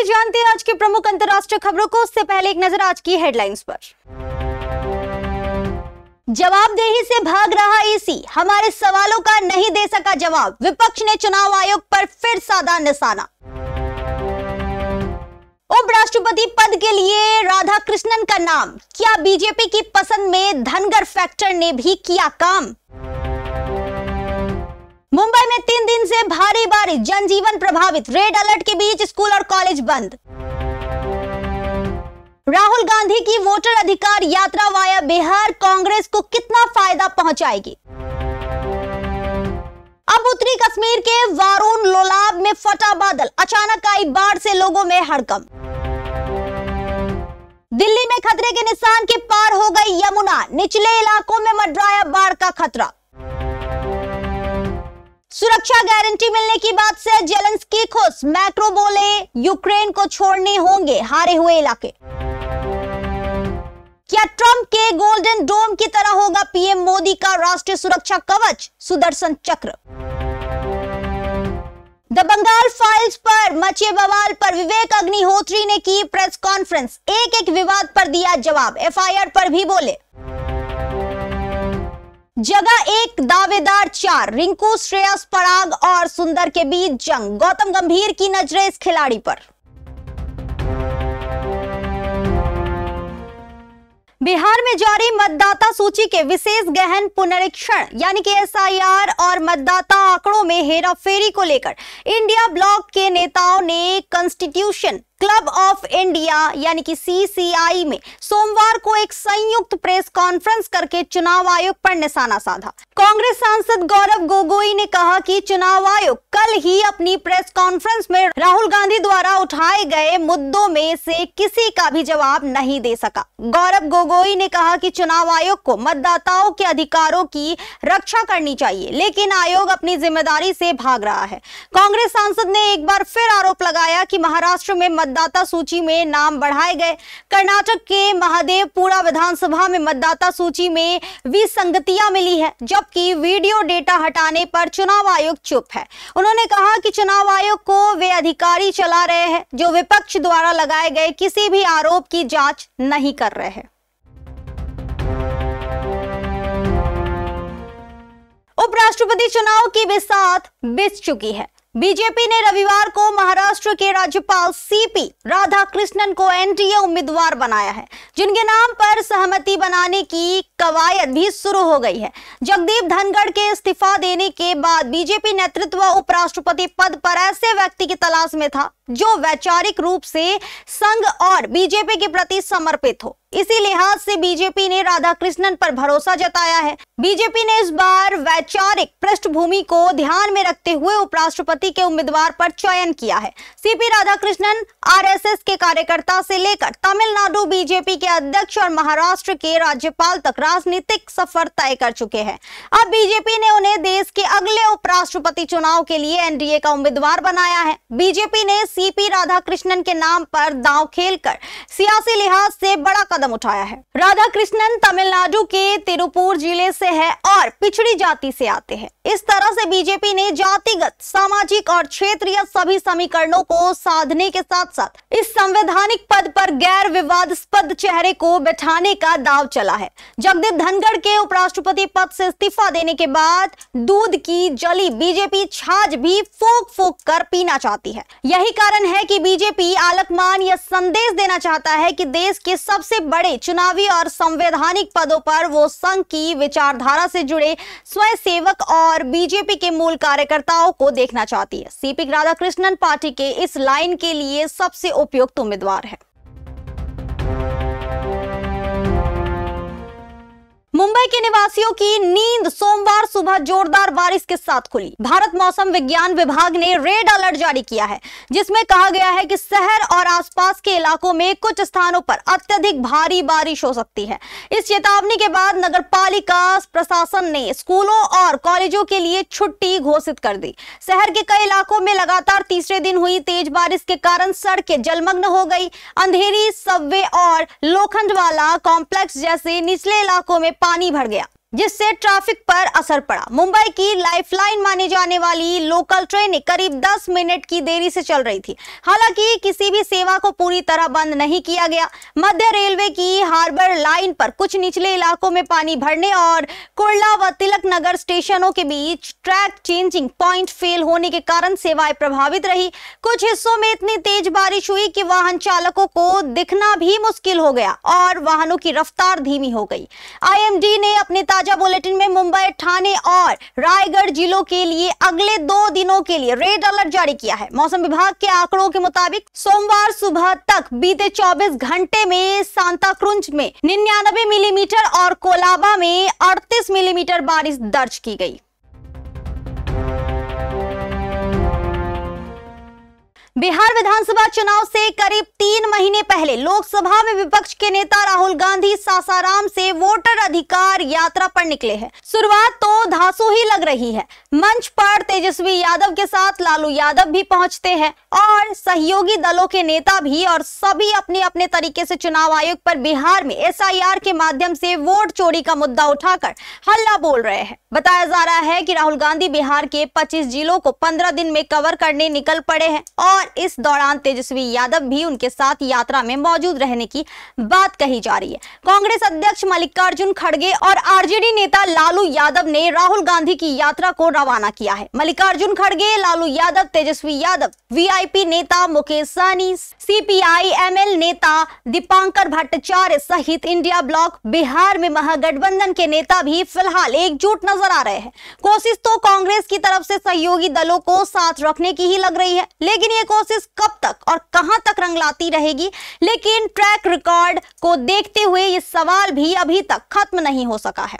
जानते हैं आज के प्रमुख अंतर्राष्ट्रीय खबरों को, उससे पहले एक नजर आज की हेडलाइंस पर। जवाबदेही से भाग रहा ईसी, हमारे सवालों का नहीं दे सका जवाब। विपक्ष ने चुनाव आयोग पर फिर साधा निशाना। उपराष्ट्रपति पद के लिए राधाकृष्णन का नाम, क्या बीजेपी की पसंद में धनगर फैक्टर ने भी किया काम? मुंबई में 3 दिन से भारी बारिश, जनजीवन प्रभावित। रेड अलर्ट के बीच स्कूल और कॉलेज बंद। राहुल गांधी की वोटर अधिकार यात्रा वाया बिहार कांग्रेस को कितना फायदा पहुंचाएगी? अब उत्तरी कश्मीर के वारुण लोलाब में फटा बादल, अचानक आई बाढ़ से लोगों में हड़कंप। दिल्ली में खतरे के निशान के पार हो गई यमुना, निचले इलाकों में मंडराया बाढ़ का खतरा। सुरक्षा गारंटी मिलने की बात से जेलेंस्की खुश, मैक्रो बोले यूक्रेन को छोड़ने होंगे हारे हुए इलाके। क्या ट्रंप के गोल्डन डोम की तरह होगा पीएम मोदी का राष्ट्रीय सुरक्षा कवच, सुदर्शन चक्र? द बंगाल फाइल्स पर मचे बवाल पर विवेक अग्निहोत्री ने की प्रेस कॉन्फ्रेंस, एक विवाद पर दिया जवाब, एफआईआर पर भी बोले। जगह एक दावेदार 4, रिंकू, श्रेयस, पराग और सुंदर के बीच जंग, गौतम गंभीर की नजरें इस खिलाड़ी पर। बिहार में जारी मतदाता सूची के विशेष गहन पुनरीक्षण यानी कि एसआईआर और मतदाता आंकड़ों में हेराफेरी को लेकर इंडिया ब्लॉक के नेताओं ने कॉन्स्टिट्यूशन क्लब ऑफ इंडिया यानी कि सीसीआई में सोमवार को एक संयुक्त प्रेस कॉन्फ्रेंस करके चुनाव आयोग पर निशाना साधा। कांग्रेस सांसद गौरव गोगोई ने कहा कि चुनाव आयोग कल ही अपनी प्रेस कॉन्फ्रेंस में राहुल गांधी द्वारा उठाए गए मुद्दों में से किसी का भी जवाब नहीं दे सका। गौरव गोगोई ने कहा कि चुनाव आयोग को मतदाताओं के अधिकारों की रक्षा करनी चाहिए, लेकिन आयोग अपनी जिम्मेदारी से भाग रहा है। कांग्रेस सांसद ने एक बार फिर आरोप लगाया कि महाराष्ट्र में मतदाता सूची में नाम बढ़ाए गए। कर्नाटक के महादेवपुरा विधानसभा में मतदाता सूची में विसंगतियां मिली है, जबकि वीडियो डेटा हटाने पर चुनाव आयोग चुप है। उन्होंने कहा कि चुनाव आयोग को वे अधिकारी चला रहे हैं जो विपक्ष द्वारा लगाए गए किसी भी आरोप की जांच नहीं कर रहे हैं। उपराष्ट्रपति चुनाव की बिसात बीत चुकी है। बीजेपी ने रविवार को महाराष्ट्र के राज्यपाल सीपी राधाकृष्णन को एनडीए उम्मीदवार बनाया है, जिनके नाम पर सहमति बनाने की कवायद भी शुरू हो गई है। जगदीप धनखड़ के इस्तीफा देने के बाद बीजेपी नेतृत्व उपराष्ट्रपति पद पर ऐसे व्यक्ति की तलाश में था जो वैचारिक रूप से संघ और बीजेपी के प्रति समर्पित हो। इसी लिहाज से बीजेपी ने राधाकृष्णन पर भरोसा जताया है। बीजेपी ने इस बार वैचारिक पृष्ठभूमि को ध्यान में रखते हुए उपराष्ट्रपति के उम्मीदवार पर चयन किया है। सीपी राधाकृष्णन आरएसएस के कार्यकर्ता से लेकर तमिलनाडु बीजेपी के अध्यक्ष और महाराष्ट्र के राज्यपाल तक राजनीतिक सफर तय कर चुके हैं। अब बीजेपी ने उन्हें देश के अगले उपराष्ट्रपति चुनाव के लिए एनडीए का उम्मीदवार बनाया है। बीजेपी ने सीपी राधाकृष्णन के नाम पर दांव खेलकर सियासी लिहाज से बड़ा कदम उठाया है। राधाकृष्णन तमिलनाडु के तिरुपुर जिले से है और पिछड़ी जाति से आते हैं। इस तरह से बीजेपी ने जातिगत, सामाजिक और क्षेत्रीय सभी समीकरणों को साधने के साथ साथ इस संवैधानिक पद पर गैर विवादास्पद चेहरे को बैठाने का दांव चला है। जगदीप धनखड़ के उपराष्ट्रपति पद से इस्तीफा देने के बाद दूध की जली बीजेपी छाछ भी फूंक फूंक कर पीना चाहती है। यही कारण है कि बीजेपी आलकमान यह संदेश देना चाहता है कि देश के सबसे बड़े चुनावी और संवैधानिक पदों पर वो संघ की विचारधारा से जुड़े स्वयंसेवक और बीजेपी के मूल कार्यकर्ताओं को देखना चाहती है। सीपी राधाकृष्णन पार्टी के इस लाइन के लिए सबसे उपयुक्त उम्मीदवार है। मुंबई के निवासियों की नींद सोमवार सुबह जोरदार बारिश के साथ खुली। भारत मौसम विज्ञान विभाग ने रेड अलर्ट जारी किया है, जिसमें कहा गया है कि शहर और आसपास के इलाकों में कुछ स्थानों पर अत्यधिक भारी बारिश हो सकती है। इस चेतावनी के बाद नगरपालिका प्रशासन ने स्कूलों और कॉलेजों के लिए छुट्टी घोषित कर दी। शहर के कई इलाकों में लगातार तीसरे दिन हुई तेज बारिश के कारण सड़कें जलमग्न हो गई। अंधेरी, सबवे और लोखंडवाला कॉम्प्लेक्स जैसे निचले इलाकों में पानी भर गया। जिससे ट्रैफिक पर असर पड़ा। मुंबई की लाइफलाइन मानी जाने वाली लोकल ट्रेनें करीब 10 मिनट की देरी से चल रही थी। हालांकि किसी भी सेवा को पूरी तरह बंद नहीं किया गया। मध्य रेलवे की हार्बर लाइन पर कुछ निचले इलाकों में पानी भरने और कुर्ला व तिलक नगर स्टेशनों के बीच ट्रैक चेंजिंग पॉइंट फेल होने के कारण सेवाएं प्रभावित रही। कुछ हिस्सों में इतनी तेज बारिश हुई कि वाहन चालकों को दिखना भी मुश्किल हो गया और वाहनों की रफ्तार धीमी हो गई। IMD ने अपने ताजा बुलेटिन में मुंबई, ठाणे और रायगढ़ जिलों के लिए अगले 2 दिनों के लिए रेड अलर्ट जारी किया है। मौसम विभाग के आंकड़ों के मुताबिक सोमवार सुबह तक बीते 24 घंटे में सांताक्रुज में 99 मिलीमीटर और कोलाबा में 38 मिलीमीटर बारिश दर्ज की गई। बिहार विधानसभा चुनाव से करीब 3 महीने पहले लोकसभा में विपक्ष के नेता राहुल गांधी सासाराम से वोटर अधिकार यात्रा पर निकले हैं। शुरुआत तो धांसू ही लग रही है। मंच पर तेजस्वी यादव के साथ लालू यादव भी पहुंचते हैं और सहयोगी दलों के नेता भी, और सभी अपने अपने तरीके से चुनाव आयोग पर बिहार में SIR के माध्यम से वोट चोरी का मुद्दा उठाकर हल्ला बोल रहे हैं। बताया जा रहा है कि राहुल गांधी बिहार के 25 जिलों को 15 दिन में कवर करने निकल पड़े हैं और इस दौरान तेजस्वी यादव भी उनके साथ यात्रा में मौजूद रहने की बात कही जा रही है। कांग्रेस अध्यक्ष मल्लिकार्जुन खड़गे और RJD नेता लालू यादव ने राहुल गांधी की यात्रा को रवाना किया है। मल्लिकार्जुन खड़गे, लालू यादव, तेजस्वी यादव, VIP नेता मुकेश सहनी, CPI ML नेता दीपांकर भट्टाचार्य सहित इंडिया ब्लॉक बिहार में महागठबंधन के नेता भी फिलहाल एकजुट नजर आ रहे हैं। कोशिश तो कांग्रेस की तरफ से सहयोगी दलों को साथ रखने की ही लग रही है, लेकिन ये कोशिश कब तक और कहां तक रंग लाती रहेगी। लेकिन ट्रैक रिकॉर्ड को देखते हुए ये सवाल भी अभी तक खत्म नहीं हो सका है।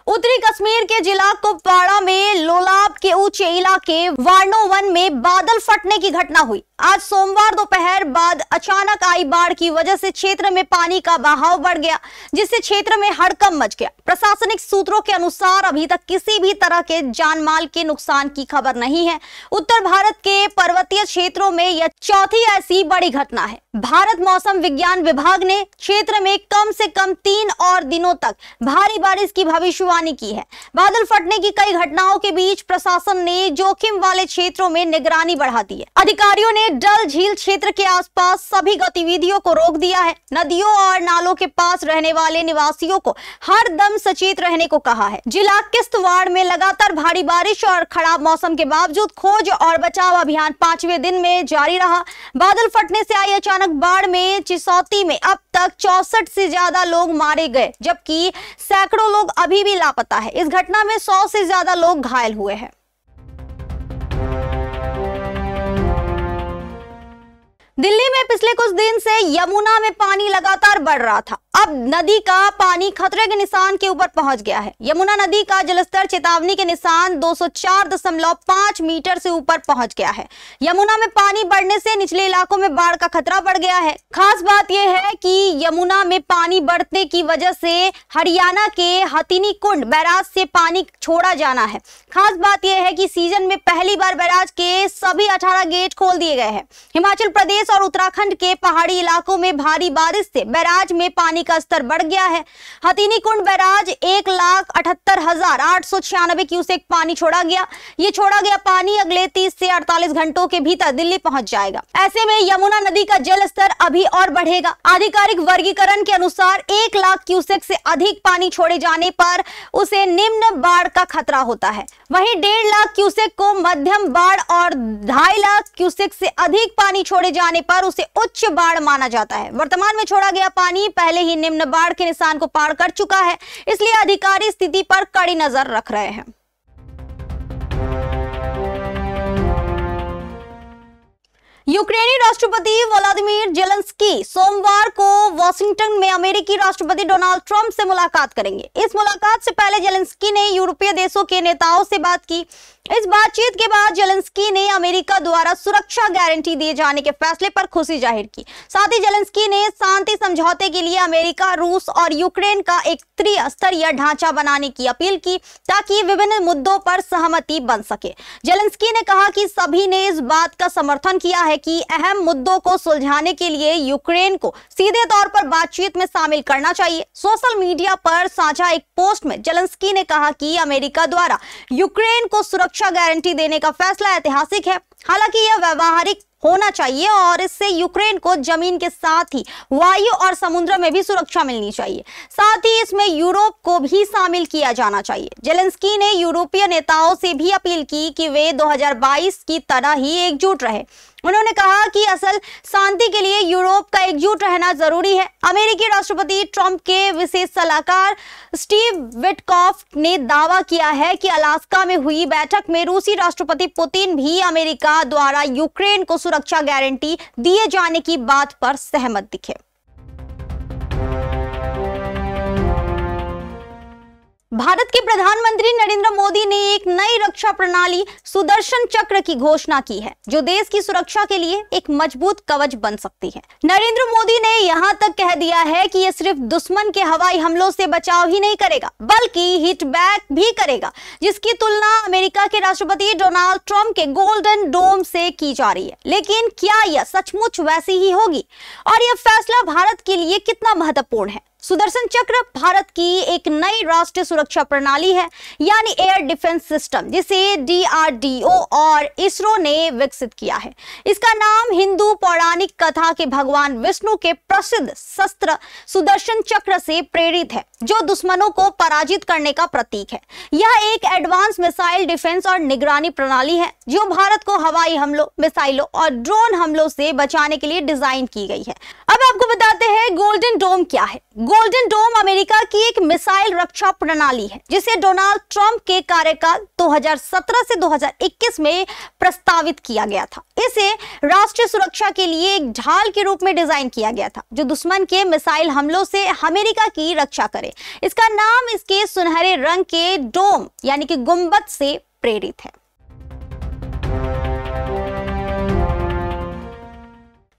उत्तरी कश्मीर के जिला कुपवाड़ा में लोलाब के ऊंचे इलाके वार्नो-1 में बादल फटने की घटना हुई। आज सोमवार दोपहर बाद अचानक आई बाढ़ की वजह से क्षेत्र में पानी का बहाव बढ़ गया, जिससे क्षेत्र में हड़कंप मच गया। प्रशासनिक सूत्रों के अनुसार अभी तक किसी भी तरह के जानमाल के नुकसान की खबर नहीं है। उत्तर भारत के पर्वतीय क्षेत्रों में यह चौथी ऐसी बड़ी घटना है। भारत मौसम विज्ञान विभाग ने क्षेत्र में कम से कम 3 और दिनों तक भारी बारिश की भविष्यवाणी की है। बादल फटने की कई घटनाओं के बीच प्रशासन ने जोखिम वाले क्षेत्रों में निगरानी बढ़ा दी है। अधिकारियों ने डल झील क्षेत्र के आसपास सभी गतिविधियों को रोक दिया है। नदियों और नालों के पास रहने वाले निवासियों को हर दम सचेत रहने को कहा है। जिला किश्तवाड़ में लगातार भारी बारिश और खराब मौसम के बावजूद खोज और बचाव अभियान 5वें दिन में जारी रहा। बादल फटने से आई अचानक बाढ़ में चिसौती में अब तक 64 से ज्यादा लोग मारे गए, जबकि सैकड़ों लोग अभी भी लापता है। इस घटना में 100 से ज्यादा लोग घायल हुए हैं। दिल्ली में पिछले कुछ दिन से यमुना में पानी लगातार बढ़ रहा था। अब नदी का पानी खतरे के निशान के ऊपर पहुंच गया है। यमुना नदी का जलस्तर चेतावनी के निशान 204.5 मीटर से ऊपर पहुंच गया है। यमुना में पानी बढ़ने से निचले इलाकों में बाढ़ का खतरा बढ़ गया है। खास बात यह है कि यमुना में पानी बढ़ने की वजह से हरियाणा के हथिनी कुंड बैराज से पानी छोड़ा जाना है। खास बात यह है कि सीजन में पहली बार बैराज के सभी 18 गेट खोल दिए गए हैं। हिमाचल प्रदेश और उत्तराखंड के पहाड़ी इलाकों में भारी बारिश से बैराज में पानी का स्तर बढ़ गया है। हथिनी कुंड बैराज 1,78,896 क्यूसेक पानी छोड़ा गया। ये छोड़ा गया पानी अगले 30 से 48 घंटों के भीतर दिल्ली पहुंच जाएगा। ऐसे में यमुना नदी का जल स्तर अभी और बढ़ेगा। आधिकारिक वर्गीकरण के अनुसार 1 लाख क्यूसेक से अधिक पानी छोड़े जाने पर उसे निम्न बाढ़ का खतरा होता है। वहीं 1.5 लाख क्यूसेक को मध्यम बाढ़ और 2.5 लाख क्यूसेक से अधिक पानी छोड़े जाने पर उसे उच्च बाढ़ माना जाता है। वर्तमान में छोड़ा गया पानी पहले ही निम्न बाढ़ के निशान को पार कर चुका है, इसलिए अधिकारी स्थिति पर कड़ी नजर रख रहे हैं। यूक्रेनी राष्ट्रपति व्लादिमीर जेलेंस्की सोमवार को वॉशिंगटन में अमेरिकी राष्ट्रपति डोनाल्ड ट्रंप से मुलाकात करेंगे। इस मुलाकात से पहले जेलेंस्की ने यूरोपीय देशों के नेताओं से बात की। इस बातचीत के बाद जेलेंस्की ने अमेरिका द्वारा सुरक्षा गारंटी दिए जाने के फैसले पर खुशी जाहिर की। साथ ही जेलेंस्की ने शांति समझौते के लिए अमेरिका, रूस और यूक्रेन का एक त्रिस्तरीय ढांचा बनाने की अपील की, ताकि विभिन्न मुद्दों पर सहमति बन सके। जेलेंस्की ने कहा कि सभी ने इस बात का समर्थन किया है कि अहम मुद्दों को सुलझाने के लिए यूक्रेन को सीधे तौर पर बातचीत में शामिल करना चाहिए। सोशल मीडिया पर साझा एक पोस्ट में जेलेंस्की ने कहा कि अमेरिका द्वारा यूक्रेन को सुरक्षा गारंटी देने का फैसला ऐतिहासिक है। हालांकि यह व्यवहारिक होना चाहिए और इससे यूक्रेन को जमीन के साथ ही वायु और समुद्र में भी सुरक्षा मिलनी चाहिए। साथ ही इसमें यूरोप को भी शामिल किया जाना चाहिए। जेलेंस्की ने यूरोपीय नेताओं से भी अपील की कि वे 2022 की तरह ही एकजुट रहे। उन्होंने कहा कि असल शांति के लिए यूरोप का एकजुट रहना जरूरी है। अमेरिकी राष्ट्रपति ट्रंप के विशेष सलाहकार स्टीव विटकॉफ ने दावा किया है कि अलास्का में हुई बैठक में रूसी राष्ट्रपति पुतिन भी अमेरिका द्वारा यूक्रेन को सुरक्षा गारंटी दिए जाने की बात पर सहमत दिखे। भारत के प्रधानमंत्री नरेंद्र मोदी ने एक नई रक्षा प्रणाली सुदर्शन चक्र की घोषणा की है, जो देश की सुरक्षा के लिए एक मजबूत कवच बन सकती है। नरेंद्र मोदी ने यहां तक कह दिया है कि यह सिर्फ दुश्मन के हवाई हमलों से बचाव ही नहीं करेगा, बल्कि हिट बैक भी करेगा, जिसकी तुलना अमेरिका के राष्ट्रपति डोनाल्ड ट्रंप के गोल्डन डोम से की जा रही है। लेकिन क्या यह सचमुच वैसी ही होगी और यह फैसला भारत के लिए कितना महत्वपूर्ण है? सुदर्शन चक्र भारत की एक नई राष्ट्रीय सुरक्षा प्रणाली है, यानी एयर डिफेंस सिस्टम, जिसे DRDO और इसरो ने विकसित किया है। इसका नाम हिंदू पौराणिक कथा के भगवान विष्णु के प्रसिद्ध शस्त्र सुदर्शन चक्र से प्रेरित है, जो दुश्मनों को पराजित करने का प्रतीक है। यह एक एडवांस मिसाइल डिफेंस और निगरानी प्रणाली है, जो भारत को हवाई हमलों, मिसाइलों और ड्रोन हमलों से बचाने के लिए डिजाइन की गई है। अब आपको बताते हैं गोल्डन डोम क्या है। गोल्डन डोम अमेरिका की एक मिसाइल रक्षा प्रणाली है, जिसे डोनाल्ड ट्रंप के कार्यकाल 2017 से 2021 में प्रस्तावित किया गया था। इसे राष्ट्रीय सुरक्षा के लिए एक ढाल के रूप में डिजाइन किया गया था, जो दुश्मन के मिसाइल हमलों से अमेरिका की रक्षा करे। इसका नाम इसके सुनहरे रंग के डोम यानी कि गुंबद से प्रेरित है।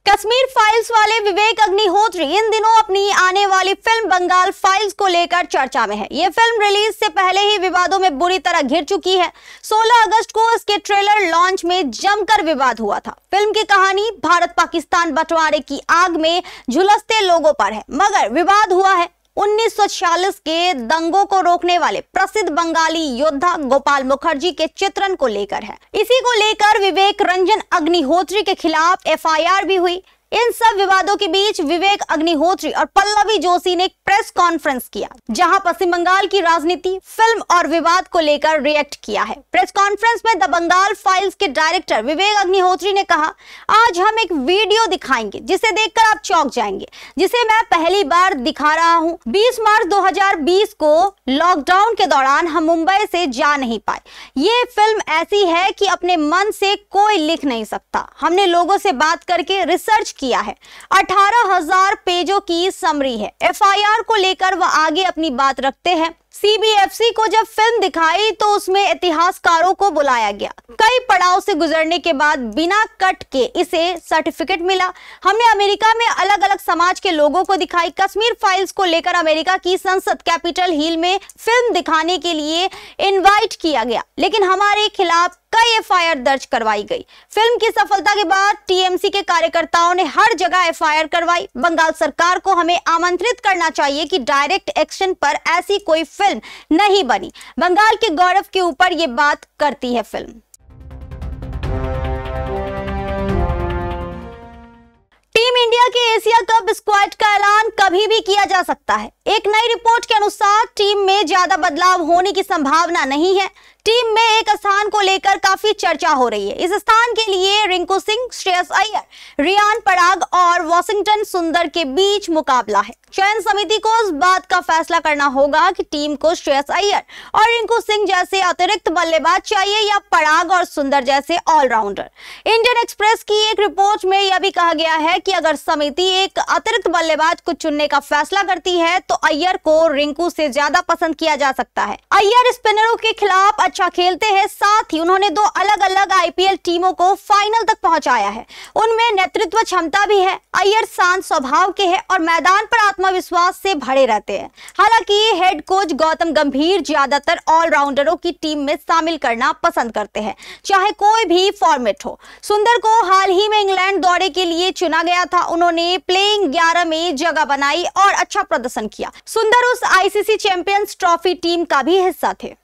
कश्मीर फाइल्स वाले विवेक अग्निहोत्री इन दिनों अपनी आने वाली फिल्म बंगाल फाइल्स को लेकर चर्चा में है। यह फिल्म रिलीज से पहले ही विवादों में बुरी तरह घिर चुकी है। 16 अगस्त को इसके ट्रेलर लॉन्च में जमकर विवाद हुआ था। फिल्म की कहानी भारत पाकिस्तान बंटवारे की आग में झुलसते लोगों पर है, मगर विवाद हुआ है 1946 के दंगों को रोकने वाले प्रसिद्ध बंगाली योद्धा गोपाल मुखर्जी के चित्रण को लेकर है। इसी को लेकर विवेक रंजन अग्निहोत्री के खिलाफ FIR भी हुई। इन सब विवादों के बीच विवेक अग्निहोत्री और पल्लवी जोशी ने एक प्रेस कॉन्फ्रेंस किया, जहां पश्चिम बंगाल की राजनीति, फिल्म और विवाद को लेकर रिएक्ट किया है। प्रेस कॉन्फ्रेंस में द बंगाल फाइल्स के डायरेक्टर विवेक अग्निहोत्री ने कहा, आज हम एक वीडियो दिखाएंगे जिसे देखकर आप चौंक जाएंगे, जिसे मैं पहली बार दिखा रहा हूं। 20 मार्च 2020 को लॉकडाउन के दौरान हम मुंबई से जा नहीं पाए। ये फिल्म ऐसी है कि अपने मन से कोई लिख नहीं सकता। हमने लोगों से बात करके रिसर्च किया है। 18,000 पेजों की समरी है। FIR को लेकर वह आगे अपनी बात रखते हैं। CBFC को जब फिल्म दिखाई तो उसमें इतिहासकारों को बुलाया गया। कई पड़ाव से गुजरने के बाद बिना कट के इसे सर्टिफिकेट मिला। हमने अमेरिका में अलग अलग समाज के लोगों को दिखाई। कश्मीर फाइल्स को लेकर अमेरिका की संसद कैपिटल हिल में फिल्म दिखाने के लिए इनवाइट किया गया, लेकिन हमारे खिलाफ कई FIR दर्ज करवाई गई। फिल्म की सफलता के बाद TMC के कार्यकर्ताओं ने हर जगह FIR करवाई। बंगाल सरकार को हमें आमंत्रित करना चाहिए कि डायरेक्ट एक्शन पर ऐसी कोई फिल्म नहीं बनी। बंगाल के गौरव के ऊपर ये बात करती है फिल्म। टीम इंडिया के एशिया कप स्क्वाड का ऐलान कभी भी किया जा सकता है। एक नई रिपोर्ट के अनुसार टीम में ज्यादा बदलाव होने की संभावना नहीं है। टीम में एक स्थान को लेकर काफी चर्चा हो रही है। इस स्थान के लिए रिंकू सिंह, श्रेयस अय्यर, रियान पराग और वॉशिंगटन सुंदर के बीच मुकाबला है। चयन समिति को इस बात का फैसला करना होगा कि टीम को श्रेयस अय्यर और रिंकू सिंह जैसे अतिरिक्त बल्लेबाज चाहिए या पराग और सुंदर जैसे ऑलराउंडर। इंडियन एक्सप्रेस की एक रिपोर्ट में यह भी कहा गया है कि अगर समिति एक अतिरिक्त बल्लेबाज को चुनने का फैसला करती है तो अय्यर को रिंकू से ज्यादा पसंद किया जा सकता है। अय्यर स्पिनरों के खिलाफ अच्छा खेलते हैं, साथ ही उन्होंने 2 अलग-अलग आईपीएल टीमों को फाइनल तक पहुंचाया है। उनमें नेतृत्व क्षमता भी है। अय्यर शांत स्वभाव के हैं और मैदान पर आत्मविश्वास से भरे रहते हैं। हालांकि हेड कोच गौतम गंभीर ज्यादातर ऑलराउंडरों की टीम में शामिल करना पसंद करते हैं, चाहे कोई भी फॉर्मेट हो। सुंदर को हाल ही में इंग्लैंड दौरे के लिए चुना गया था। उन्होंने प्लेइंग 11 में जगह बनाई और अच्छा प्रदर्शन किया। सुंदर उस आईसीसी चैंपियंस ट्रॉफी टीम का भी हिस्सा थे।